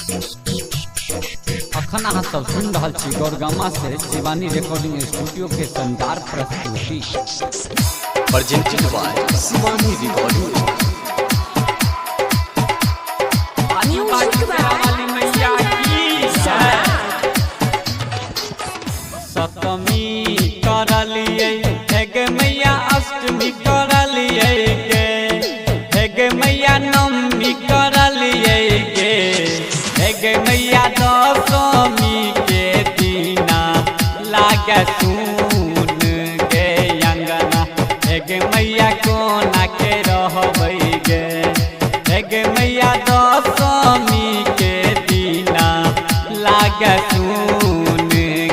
अखन अहाँ सब सुन रहल छी गौरगामा से शिवानी रिकॉर्डिंग स्टूडियो के शानदार प्रस्तुति प्रेजेंटेड बाय शिवानी रिकॉर्डिंग। सप्तमी करलिए हेगे मैया, अष्टमी करलिए गे हेगे मैया, नवमी करलिए गे हेगे मैया, दशमी के दीना लागे सुन गे अंगना हेगे मैया कोना के रहबै गे हेगे मैया, दशमी के दीना लागे सुन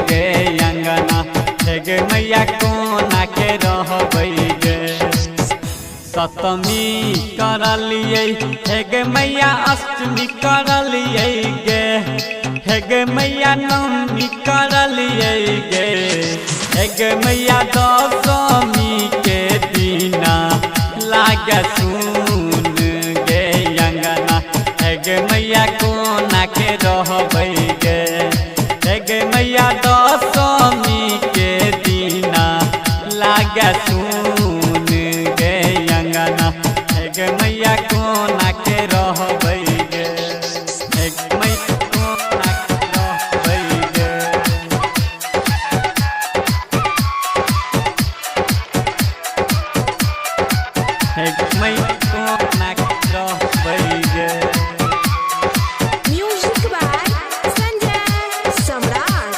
गे अंगना हेगे मैया कोना के रहबै गे। सप्तमी करलिए हेगे मैया, अष्टमी करलिए गे हेगे मैया, नवमी करलिए गे हेगे मैया, दशमी के दीना लागे सुन गे अंगना हेगे मैया कोना के रहबै गे हेगे मैया, दशमी के दीना लागे सुन गे अंगना हेगे मैया कोना के रहबै गे हेगे मैया कोना के रहबै गे। हेगे मैया कोना के रहबै गे। Music by Sanjay Samrat.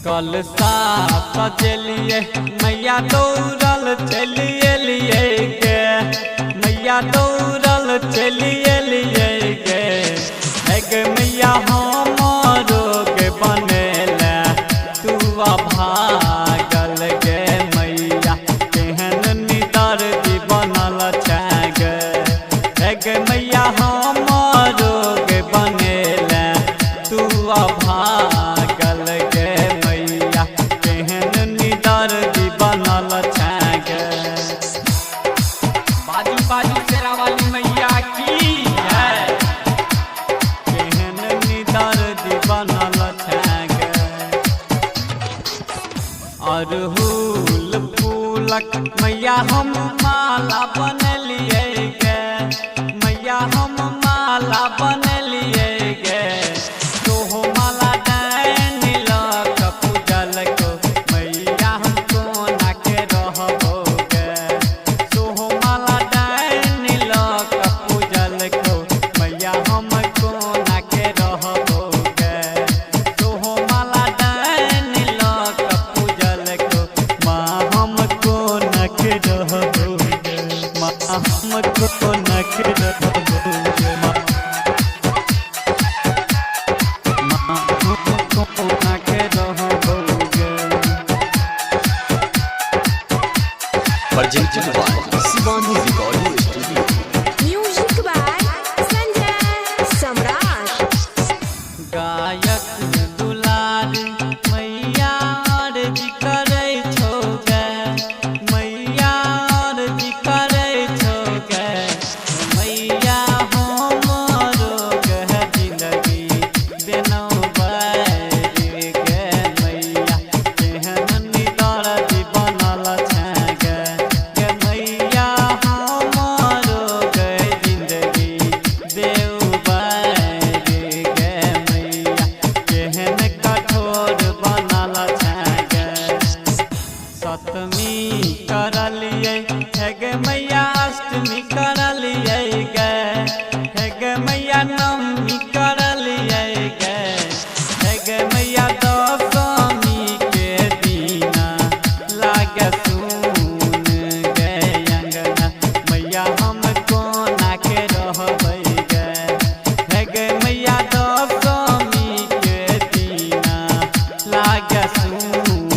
कलसा सजलिए मैया, दौड़ल चलिए लिए गे मैया, दौड़ल चलिए लिए गे हेगे मैया, हमरो गे बनेला तू भागल गे मैया, केहन निदर दी बनल छै गे हेगे मैया, हमरो गे बनेला तू भागल गे मैया, केहन निदर दी बनल छै गे। बाजू बाजू शेरा वाली मैया की है, केहन निदर दी बनल छै गे। अरहुल फूलक मैया, हम माला बनलिए गे मैया, हम माला बनलिए गे तोहो माला डाइन लक पूजल को मैया, हम कोना के रहबो गे तोहो माला डाइन लक पूजल को मैया, हम कोना के रहबो गे तोहो माला डाइन लक पूजल को माँ, हम कोना के रहबो गे माँ, हम कोना के रहबो गे माँ, कोना के रहबो गे। Presented by Shivani recording studio. Music by Sanjay Samrat. गायक दुलारी मैया, अर्जी करै छौ गे मैया, अर्जी करै छौ गे मैया, हमरो गे जिंदगी देनौ बैरी गे मैया, केहन निदर दी बनल छै गे गे मैया, हमरो गे जिंदगी देव बैरी गे मैया, केहन कठोर बनल छै गे। सप्तमी करलिए हेगे मैया, अष्टमी करलिए गे हेगे मैया, नवमी करलिए गे हेगे मैया, दशमी के दीना लागे सुन गे अंगना मैया, हम कोना के रहबै गे हेगे मैया, दशमी के दीना लागे सुन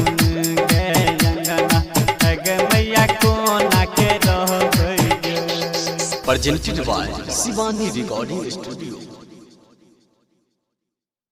गे अंगना हेगे मैया, कोना के रहबै गे। Presented by Shivani recording studio.